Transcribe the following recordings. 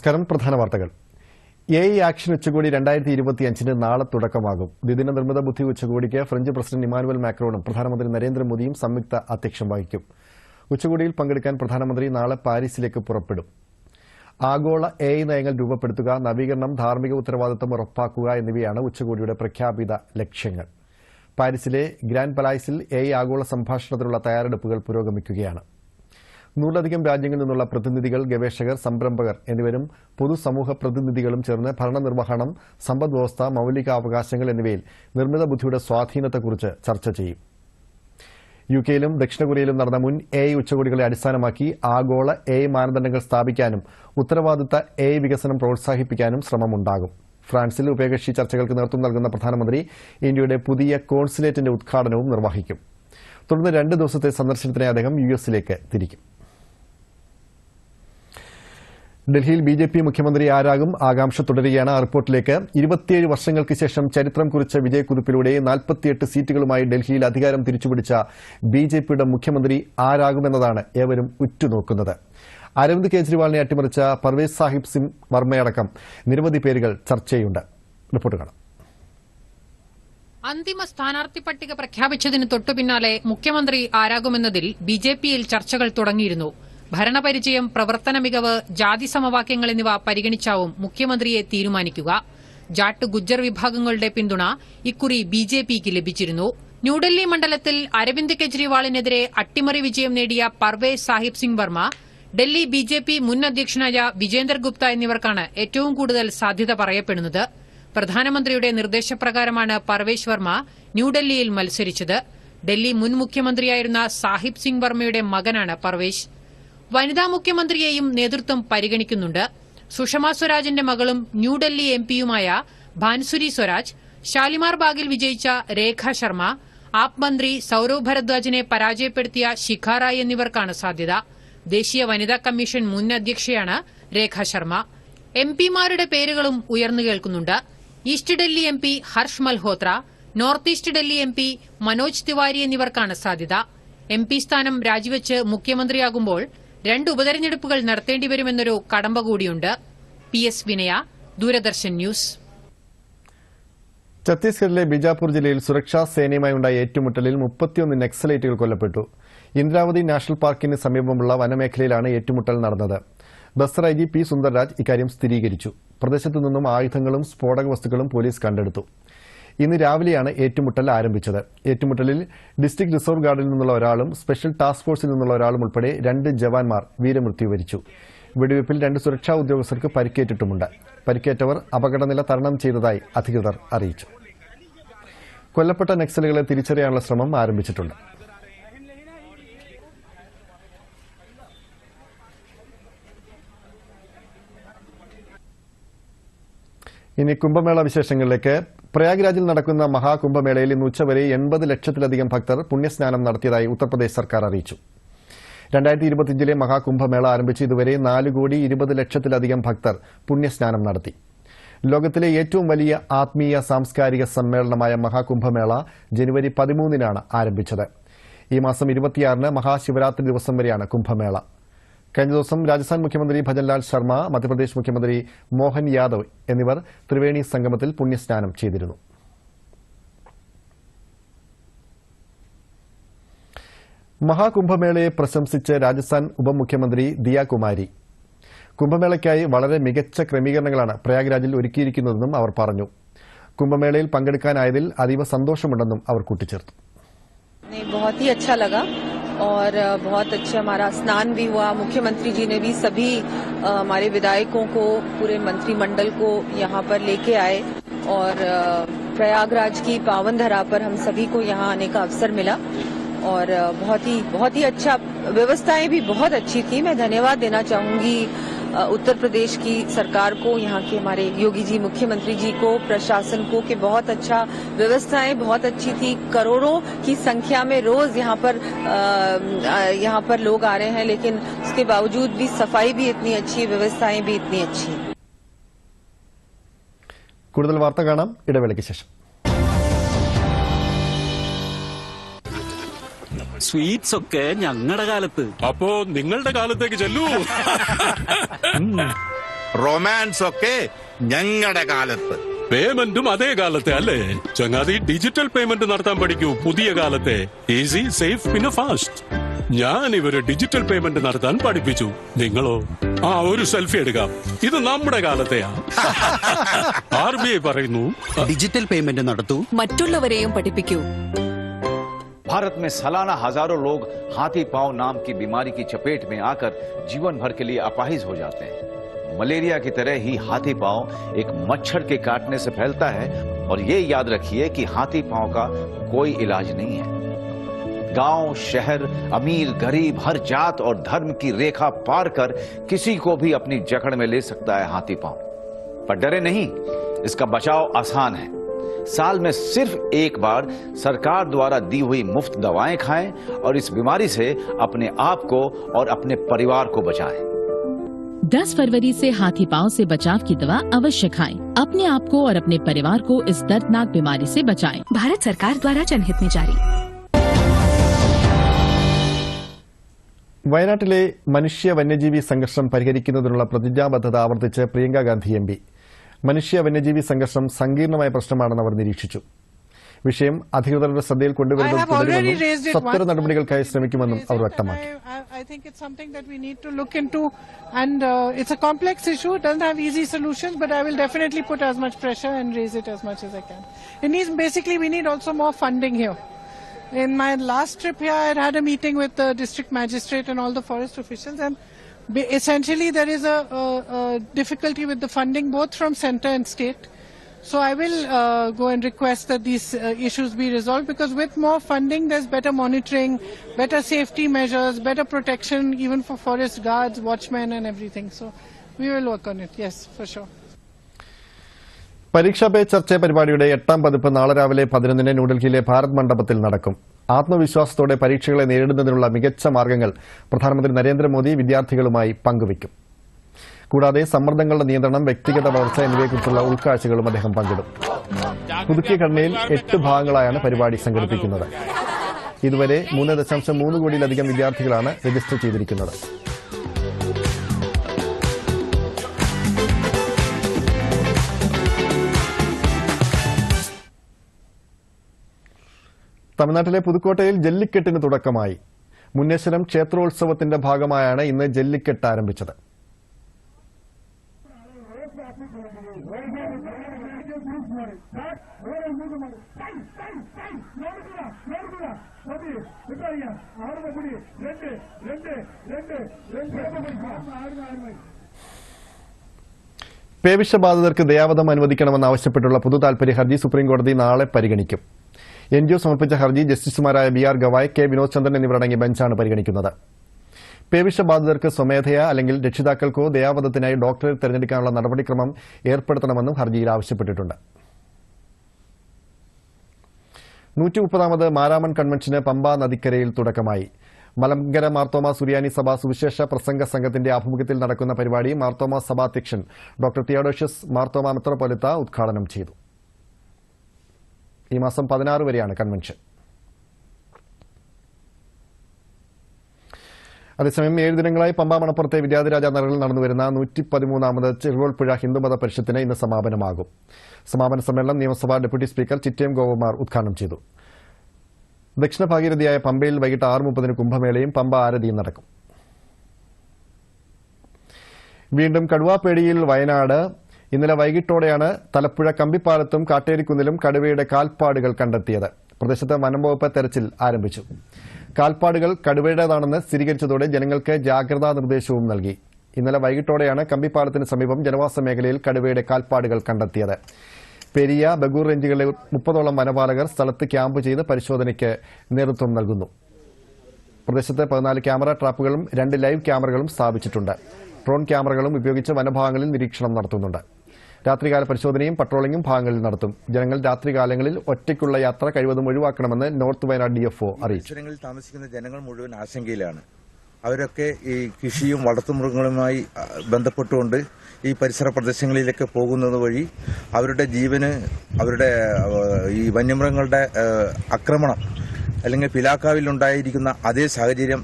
നമസ്കാരം. പ്രധാന വാർത്തകൾ. AI ആക്ഷൻ ഉച്ചകോടി 2025 നാളെ തുടക്കമാകും. ദ്വിദിന നിർമ്മിത ബുദ്ധി ഉച്ചകോടിക്ക് ഫ്രഞ്ച് പ്രസിഡന്റ് ഇമാനുവൽ മാക്രോണും പ്രധാനമന്ത്രി നരേന്ദ്രമോദിയും സംയുക്ത അധ്യക്ഷം വഹിക്കും. ഉച്ചകോടിയിൽ പങ്കെടുക്കാൻ പ്രധാനമന്ത്രി നാളെ പാരീസിലേക്ക് പുറപ്പെടും. ആഗോള AI നയങ്ങൾ രൂപപ്പെടുത്തുക, നവീകരണം, ധാർമ്മിക ഉത്തരവാദിത്തം ഉറപ്പാക്കുക എന്നിവയാണ് ഉച്ചകോടിയുടെ പ്രഖ്യാപിത ലക്ഷ്യങ്ങൾ. പാരീസിലെ ഗ്രാൻഡ് പലായ്സിൽ AI ആഗോള സംഭാഷണത്തിനുള്ള തയ്യാറെടുപ്പുകൾ പുരോഗമിക്കുകയാണ്. 100ലധികം രാജ്യങ്ങളിൽ നിന്നുള്ള പ്രതിനിധികൾ, ഗവേഷകർ, സംരംഭകർ എന്നിവരും പൊതുസമൂഹ പ്രതിനിധികളും ചേർന്ന് ഭരണനിർവഹണം, സമ്പദ്വ്യവസ്ഥ, മൌലികാവകാശങ്ങൾ എന്നിവയിൽ നിർമ്മിത ബുദ്ധിയുടെ സ്വാധീനത്തെക്കുറിച്ച് ചർച്ച ചെയ്യും. യുകെയിലും ദക്ഷിണ കൊറിയയിലും നടന്ന മുൻ AI ഉച്ചകോടികളെ അടിസ്ഥാനമാക്കി ആഗോള AI മാനദണ്ഡങ്ങൾ സ്ഥാപിക്കാനും ഉത്തരവാദിത്ത AI വികസനം പ്രോത്സാഹിപ്പിക്കാനും ശ്രമമുണ്ടാകും. ഫ്രാൻസിൽ ഉഭയകക്ഷി ചർച്ചകൾക്ക് നേതൃത്വം നൽകുന്ന പ്രധാനമന്ത്രി ഇന്ത്യയുടെ പുതിയ കോൺസുലേറ്റിന്റെ ഉദ്ഘാടനവും നിർവഹിക്കും. തുടർന്ന് 2 ദിവസത്തെ സന്ദർശനത്തിനായി അദ്ദേഹം US-ലേക്ക് തിരിക്കും. ഡൽഹിയിൽ BJP മുഖ്യമന്ത്രി ആരാകും? ആകാംക്ഷ തുടരുകയാണ്. റിപ്പോർട്ടിലേക്ക്. 27 വർഷങ്ങൾക്ക് ശേഷം ചരിത്രം കുറിച്ച വിജയക്കുതിപ്പിലൂടെ 48 സീറ്റുകളുമായി ഡൽഹിയിൽ അധികാരം തിരിച്ചുപിടിച്ച BJPയുടെ മുഖ്യമന്ത്രി ആരാകുമെന്നതാണ് ഏവരും ഉറ്റുനോക്കുന്നത്. അരവിന്ദ് കെജ്രിവാളിനെ അട്ടിമറിച്ച പർവേസ് സാഹിബ് സിംഗ് വർമ്മയടക്കം നിരവധി പേരുകൾ ചർച്ചയുണ്ട്. റിപ്പോർട്ട് കാണാം. അന്തിമ സ്ഥാനാർത്ഥി പട്ടിക പ്രഖ്യാപിച്ചതിന് തൊട്ടുപിന്നാലെ മുഖ്യമന്ത്രി ആരാകുമെന്നതിൽ BJPയിൽ ചർച്ചകൾ തുടങ്ങിയിരുന്നു. ഭരണപരിചയം, പ്രവർത്തന മികവ്, ജാതി സമവാക്യങ്ങൾ എന്നിവ പരിഗണിച്ചാവും മുഖ്യമന്ത്രിയെ തീരുമാനിക്കുക. ജാട്ട്, ഗുജ്ജർ വിഭാഗങ്ങളുടെ പിന്തുണ ഇക്കുറി BJPക്ക് ലഭിച്ചിരുന്നു. ന്യൂഡൽഹി മണ്ഡലത്തിൽ അരവിന്ദ് കെജ്രിവാളിനെതിരെ അട്ടിമറി വിജയം നേടിയ പർവേസ് സാഹിബ് സിംഗ് വർമ്മ, ഡൽഹി BJP മുൻ അധ്യക്ഷനായ വിജേന്ദർ ഗുപ്ത എന്നിവർക്കാണ് ഏറ്റവും കൂടുതൽ സാധ്യത പറയപ്പെടുന്നത്. പ്രധാനമന്ത്രിയുടെ നിർദ്ദേശപ്രകാരമാണ് പർവേസ് വർമ്മ ന്യൂഡൽഹിയിൽ മത്സരിച്ചത്. ഡൽഹി മുൻ മുഖ്യമന്ത്രിയായിരുന്ന സാഹിബ് സിംഗ് വർമ്മയുടെ മകനാണ് പർവേസ്. വനിതാ മുഖ്യമന്ത്രിയെയും നേതൃത്വം പരിഗണിക്കുന്നുണ്ട്. സുഷമ സ്വരാജിന്റെ മകളും ന്യൂഡൽഹി MPയുമായ ഭാൻസുരി സ്വരാജ്, ഷാലിമാർ ബാഗിൽ വിജയിച്ച രേഖ ശർമ്മ, ആപ് മന്ത്രി സൌരവ് ഭരദ്വാജിനെ പരാജയപ്പെടുത്തിയ ശിഖ റായ് എന്നിവർക്കാണ് സാധ്യത. ദേശീയ വനിതാ കമ്മീഷൻ മുൻ അധ്യക്ഷയാണ് രേഖ ശർമ്മ. MPമാരുടെ പേരുകളും ഉയർന്നു കേൾക്കുന്നുണ്ട്. East Delhi MP Harsh Malhotra, north east Delhi MP Manoj Tiwari എന്നിവർക്കാണ് സാധ്യത. MP സ്ഥാനം രാജിവെച്ച് മുഖ്യമന്ത്രിയാകുമ്പോൾ 2 ഉപതെരഞ്ഞെടുപ്പുകൾ നടത്തേണ്ടിവരുമെന്നൊരു കടമ്പ കൂടിയുണ്ട്. PS വിനയ, ദൂരദർശൻ ന്യൂസ്. ഛത്തീസ്ഗഡിലെ ബിജാപൂർ ജില്ലയിൽ സുരക്ഷാ സേനയുമായി ഉണ്ടായ ഏറ്റുമുട്ടലിൽ 31 നക്സലൈറ്റുകൾ കൊല്ലപ്പെട്ടു. ഇന്ദ്രാവതി നാഷണൽ പാർക്കിന് സമീപമുള്ള വനമേഖലയിലാണ് ഏറ്റുമുട്ടൽ നടന്നത്. ബസ്തർ IG P സുന്ദർരാജ് ഇക്കാര്യം സ്ഥിരീകരിച്ചു. പ്രദേശത്തു നിന്നും ആയുധങ്ങളും സ്ഫോടക വസ്തുക്കളും പോലീസ് കണ്ടെടുത്തു. ഇന്ന് രാവിലെയാണ് ഏറ്റുമുട്ടൽ ആരംഭിച്ചത്. ഏറ്റുമുട്ടലിൽ ഡിസ്ട്രിക്ട് റിസർവ് ഗാർഡിൽ നിന്നുള്ള ഒരാളും സ്പെഷ്യൽ ടാസ്ക് ഫോഴ്സിൽ നിന്നുള്ള ഒരാളും ഉൾപ്പെടെ 2 ജവാന്മാർ വീരമൃത്യു വരിച്ചു. വെടിവയ്പിൽ 2 സുരക്ഷാ ഉദ്യോഗസ്ഥർക്ക് പരിക്കേറ്റിട്ടുമുണ്ട്. പരിക്കേറ്റവർ അപകടനില തരണം ചെയ്തതായി അധികൃതർ അറിയിച്ചു. കൊല്ലപ്പെട്ട നക്സലുകളെ തിരിച്ചറിയാനുള്ള ശ്രമം ആരംഭിച്ചിട്ടുണ്ട്. ഇനി കുംഭമേള വിശേഷങ്ങളിലേക്ക്. പ്രയാഗ്രാജിൽ നടക്കുന്ന മഹാകുംഭമേളയിൽ ഇന്ന് ഉച്ചവരെ 80 ലക്ഷത്തിലധികം ഭക്തർ പുണ്യസ്നാനം നടത്തിയതായി ഉത്തർപ്രദേശ് സർക്കാർ അറിയിച്ചു. 2025 മഹാകുംഭമേള ആരംഭിച്ച് ഇതുവരെ 4,20 ലക്ഷത്തിലധികം ഭക്തർ പുണ്യസ്നാനം നടത്തി. ലോകത്തിലെ ഏറ്റവും വലിയ ആത്മീയ സാംസ്കാരിക സമ്മേളനമായ മഹാകുംഭമേള ജനുവരി 13 ആരംഭിച്ചത്. ഈ മാസം 26 മഹാശിവരാത്രി ദിവസം വരെയാണ് കുംഭമേള. കഴിഞ്ഞ ദിവസം രാജസ്ഥാൻ മുഖ്യമന്ത്രി ഭജൻലാൽ ശർമ്മ, മധ്യപ്രദേശ് മുഖ്യമന്ത്രി മോഹൻ യാദവ് എന്നിവർ ത്രിവേണി സംഗമത്തിൽ പുണ്യസ്നാനം ചെയ്തിരുന്നു. മഹാകുംഭമേളയെ പ്രശംസിച്ച് രാജസ്ഥാൻ ഉപമുഖ്യമന്ത്രി ദിയ കുമാരി, കുംഭമേളയ്ക്കായി വളരെ മികച്ച ക്രമീകരണങ്ങളാണ് പ്രയാഗ്രാജിൽ ഒരുക്കിയിരിക്കുന്നതെന്നും അവർ പറഞ്ഞു. കുംഭമേളയിൽ പങ്കെടുക്കാനായതിൽ അതീവ സന്തോഷമുണ്ടെന്നും അവർ കൂട്ടിച്ചേർത്തു. बहुत ही अच्छा लगा और बहुत अच्छे हमारा स्नान भी हुआ. मुख्यमंत्री जी ने भी सभी हमारे विधायकों को, पूरे मंत्रिमंडल को यहाँ पर लेके आए और प्रयागराज की पावन धरा पर हम सभी को यहाँ आने का अवसर मिला और बहुत ही अच्छा, व्यवस्थाएं भी बहुत अच्छी थी. मैं धन्यवाद देना चाहूंगी उत्तर प्रदेश की सरकार को, यहाँ के हमारे योगी जी मुख्यमंत्री जी को, प्रशासन को, कि बहुत अच्छा व्यवस्थाएं बहुत अच्छी थी. करोड़ों की संख्या में रोज यहाँ पर लोग आ रहे हैं, लेकिन उसके बावजूद भी सफाई भी इतनी अच्छी, व्यवस्थाएं भी इतनी अच्छी. കൂടുതൽ വാർത്ത കാണാം ഇടവേളയ്ക്ക് ശേഷം. സ്വീറ്റ്സ് ഒക്കെ ഞങ്ങളുടെ കാലത്ത്. അപ്പോ നിങ്ങളുടെ കാലത്തേക്ക് ചെല്ലൂ. റൊമാൻസ് ഒക്കെ ഞങ്ങളുടെ കാലത്ത്. പേയ്മെന്റും അതേ കാലത്തെ അല്ലേ ചങ്ങാതി? ഡിജിറ്റൽ പേയ്മെന്റ് നടത്താൻ പഠിക്കൂ. പുതിയ കാലത്തെ ഈസി, സേഫ്, പിന്നെ ഫാസ്റ്റ്. ഞാൻ ഇവരെ ഡിജിറ്റൽ പേയ്മെന്റ് നടത്താൻ പഠിപ്പിച്ചു. നിങ്ങളോ? ഒരു സെൽഫി എടുക്കാം. ഇത് നമ്മുടെ കാലത്തെയാ. RBI പറയുന്നു ഡിജിറ്റൽ പേയ്മെന്റ് നടത്തൂ, മറ്റുള്ളവരെയും പഠിപ്പിക്കൂ. भारत में सालाना हजारों लोग हाथी पांव नाम की बीमारी की चपेट में आकर जीवन भर के लिए अपाहिज हो जाते हैं। मलेरिया की तरह ही हाथी पांव एक मच्छर के काटने से फैलता है और ये याद रखिए कि हाथी पांव का कोई इलाज नहीं है। गांव, शहर, अमीर, गरीब, हर जात और धर्म की रेखा पार कर किसी को भी अपनी जकड़ में ले सकता है हाथी पांव। पर डरे नहीं, इसका बचाव आसान है। साल में सिर्फ एक बार सरकार द्वारा दी हुई मुफ्त दवाएं खाएं और इस बीमारी से अपने आप को और अपने परिवार को बचाएं। 10 फरवरी से हाथी पांव से बचाव की दवा अवश्य खाएं। अपने आप को और अपने परिवार को इस दर्दनाक बीमारी से बचाएं। भारत सरकार द्वारा जनहित में जारी. വയനാട്ടിലെ മനുഷ്യ വന്യജീവി സംഘർഷം പരിഹരിക്കുന്നതിനുള്ള പ്രതിജ്ഞാബദ്ധത ആവർത്തിച്ച് പ്രിയങ്ക ഗാന്ധി MP. മനുഷ്യ വന്യജീവി സംഘർഷം സങ്കീർണമായ പ്രശ്നമാണെന്ന് അവർ നിരീക്ഷിച്ചു. വിഷയം അധികൃതരുടെ ശ്രദ്ധയിൽ കൊണ്ടുവരുന്നത് തുടരുമെന്നും സത്വര നടപടികൾക്കായി ശ്രമിക്കുമെന്നും അവർ വ്യക്തമാക്കി. I think it's something that we need to look into, and it's a complex issue. It doesn't have easy solutions, but I will definitely put as much pressure and raise it as much as I can. It needs, basically, we need also more funding here. In my last trip here, I had a meeting with the district magistrate and all the forest officials, and essentially there is a difficulty with the funding both from centre and state. So I will go and request that these issues be resolved, because with more funding there's better monitoring, better safety measures, better protection even for forest guards, watchmen and everything. So we will work on it, yes, for sure. പരീക്ഷാ പേ ചർച്ച പരിപാടിയുടെ 8ാം പതിപ്പ് നാളെ രാവിലെ 11-ന് ന്യൂഡൽഹിയിലെ ഭാരത് മണ്ഡപത്തിൽ നടക്കും. ആത്മവിശ്വാസത്തോടെ പരീക്ഷകളെ നേരിടുന്നതിനുള്ള മികച്ച മാർഗ്ഗങ്ങൾ പ്രധാനമന്ത്രി നരേന്ദ്രമോദി വിദ്യാർത്ഥികളുമായി പങ്കുവയ്ക്കും. കൂടാതെ സമ്മർദ്ദങ്ങളുടെ നിയന്ത്രണം, വ്യക്തിഗത വളർച്ച എന്നിവയെക്കുറിച്ചുള്ള ഉൾക്കാഴ്ചകളും അദ്ദേഹം പങ്കിടും. പുതുക്കിയ ഘടനയിൽ 8 ഭാഗങ്ങളായാണ് പരിപാടി സംഘടിപ്പിക്കുന്നത്. ഇതുവരെ 3.3 കോടിയിലധികം വിദ്യാർത്ഥികളാണ് രജിസ്റ്റർ ചെയ്തിരിക്കുന്നത്. തമിഴ്നാട്ടിലെ പുതുക്കോട്ടയിൽ ജല്ലിക്കെട്ടിന് തുടക്കമായി. മുന്നേശ്വരം ക്ഷേത്രോത്സവത്തിന്റെ ഭാഗമായാണ് ഇന്ന് ജല്ലിക്കെട്ട് ആരംഭിച്ചത്. പേവിഷബാധിതർക്ക് ദയാവധം അനുവദിക്കണമെന്നാവശ്യപ്പെട്ടുള്ള പൊതുതാൽപര്യ ഹർജി സുപ്രീംകോടതി നാളെ പരിഗണിക്കും. NGO സമർപ്പിച്ച ഹർജി ജസ്റ്റിസുമാരായ BR ഗവായ്, K വിനോദ് ചന്ദ്രൻ എന്നിവരടങ്ങിയ ബെഞ്ചാണ് പരിഗണിക്കുന്നത്. പേവിഷബാധിതർക്ക് സ്വമേധയാ അല്ലെങ്കിൽ രക്ഷിതാക്കൾക്കോ ദയാവധത്തിനായി ഡോക്ടറെ തെരഞ്ഞെടുക്കാനുള്ള നടപടിക്രമം ഏർപ്പെടുത്തണമെന്നും ഹർജിയിൽ ആവശ്യപ്പെട്ടിട്ടുണ്ട്. 130ാമത് മാരാമൺ കൺവെൻഷന് പമ്പ നദിക്കരയിൽ തുടക്കമായി. മലങ്കര മാർത്തോമ സുറിയാനി സഭ സുവിശേഷ പ്രസംഗ സംഘത്തിന്റെ ആഭിമുഖ്യത്തിൽ നടക്കുന്ന പരിപാടി മാർത്തോമ സഭാധ്യക്ഷൻ ഡോക്ടർ തിയോഡോഷ്യസ് മാർത്തോമ മെത്രാപ്പൊലീത്ത ഉദ്ഘാടനം ചെയ്തു. ഈ മാസം 16 വരെയാണ് കൺവെൻഷൻ. അതേസമയം 7 ദിനങ്ങളായി പമ്പ മണപ്പുറത്തെ വിദ്യാധിരാജ നഗറിൽ നടന്നുവരുന്ന 113ാമത് ചെറുകോൽപ്പുഴ ഹിന്ദുമത പരിഷത്തിന് ഇന്ന് സമാപനമാകും. സമാപന സമ്മേളനം നിയമസഭാ ഡെപ്യൂട്ടി സ്പീക്കർ ചിറ്റയം ഗോപകുമാർ ഉദ്ഘാടനം ചെയ്തു. ദക്ഷിണ ഭാഗീരഥിയായ പമ്പയിൽ വൈകിട്ട് 6:30 കുംഭമേളയും പമ്പ ആരതിയും നടക്കും. വീണ്ടും കടുവാപ്പേടിയിൽ വയനാട്. ഇന്നലെ വൈകിട്ടോടെയാണ് തലപ്പുഴ കമ്പിപ്പാലത്തും കാട്ടേരിക്കുന്നിലും കടുവയുടെ കാൽപ്പാടുകൾ കണ്ടെത്തിയത്. പ്രദേശത്ത് വനം വകുപ്പ് തെരച്ചിൽ ആരംഭിച്ചു. കാൽപ്പാടുകൾ കടുവയുടേതാണെന്ന് സ്ഥിരീകരിച്ചതോടെ ജനങ്ങൾക്ക് ജാഗ്രതാ നിർദ്ദേശവും നൽകി. ഇന്നലെ വൈകിട്ടോടെയാണ് കമ്പിപ്പാലത്തിന് സമീപം ജനവാസ മേഖലയിൽ കടുവയുടെ കാൽപ്പാടുകൾ കണ്ടെത്തിയത്. പെരിയ, ബഗൂർ റേഞ്ചുകളിലെ 30ഓളം വനപാലകർ സ്ഥലത്ത് ക്യാമ്പ് ചെയ്ത് പരിശോധനയ്ക്ക് നേതൃത്വം നൽകുന്നു. പ്രദേശത്ത് 14 ക്യാമറ ട്രാപ്പുകളും 2 ലൈവ് ക്യാമറകളും സ്ഥാപിച്ചിട്ടുണ്ട്. ഡ്രോൺ ക്യാമറകളും ഉപയോഗിച്ച് വനഭാഗങ്ങളിൽ നിരീക്ഷണം നടത്തുന്നുണ്ട്. രാത്രികാല പരിശോധനയും പട്രോളിംഗും ഭാഗങ്ങളിൽ നടത്തും. ജനങ്ങൾ രാത്രികാലങ്ങളിൽ ഒറ്റയ്ക്കുള്ള യാത്ര കഴിവതും ഒഴിവാക്കണമെന്ന് നോർത്ത് വയനാട് DFO അറിയിച്ചു. താമസിക്കുന്ന ജനങ്ങൾ മുഴുവൻ ആശങ്കയിലാണ്. അവരൊക്കെ ഈ കൃഷിയും വളർത്തുമൃഗങ്ങളുമായി ബന്ധപ്പെട്ടുകൊണ്ട് ഈ പരിസര പ്രദേശങ്ങളിലേക്ക് പോകുന്നത് വഴി അവരുടെ ജീവന്, അവരുടെ ഈ വന്യമൃഗങ്ങളുടെ ആക്രമണം അല്ലെങ്കിൽ പിലാക്കാവിൽ ഉണ്ടായിരിക്കുന്ന അതേ സാഹചര്യം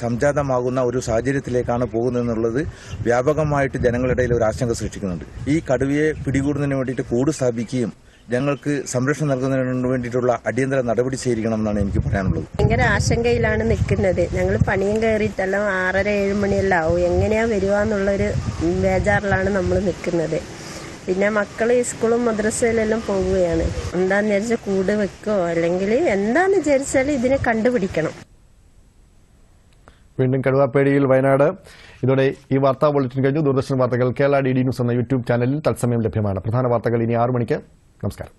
സംജാതമാകുന്ന ഒരു സാഹചര്യത്തിലേക്കാണ് പോകുന്നതെന്നുള്ളത് വ്യാപകമായിട്ട് ജനങ്ങളുടെ ഇടയിൽ ഒരു ആശങ്ക സൃഷ്ടിക്കുന്നുണ്ട്. ഈ കടുവയെ പിടികൂടുന്നതിന് വേണ്ടിയിട്ട് കൂട് സ്ഥാപിക്കുകയും ഞങ്ങൾക്ക് സംരക്ഷണം നൽകുന്നതിന് വേണ്ടിയിട്ടുള്ള അടിയന്തര നടപടി സ്വീകരിക്കണമെന്നാണ് എനിക്ക് പറയാനുള്ളത്. ഭയങ്കര ആശങ്കയിലാണ് നിൽക്കുന്നത്. ഞങ്ങൾ പണിയും കയറിയിട്ടെല്ലാം 6:30-7 മണിയെല്ലാം ആവും. എങ്ങനെയാ വരിക എന്നുള്ളൊരു ബേജാറിലാണ് നമ്മൾ നിൽക്കുന്നത്. പിന്നെ മക്കൾ സ്കൂളും മദ്രസയിലെല്ലാം പോവുകയാണ്. എന്താന്ന് വിചാരിച്ചാൽ കൂട് വെക്കോ അല്ലെങ്കിൽ എന്താന്ന് വിചാരിച്ചാൽ ഇതിനെ കണ്ടുപിടിക്കണം. വീണ്ടും കടുവാപ്പേടിയിൽ വയനാട്. ഇതോടെ ഈ വാർത്താ ബുള്ളറ്റിൻ കഴിഞ്ഞു. ദൂരദർശൻ വാർത്തകൾ കേരള DD ന്യൂസ് എന്ന യൂട്യൂബ് ചാനലിൽ തത്സമയം ലഭ്യമാണ്. പ്രധാന വാർത്തകൾ ഇനി 6 മണിക്ക്. നമസ്കാരം.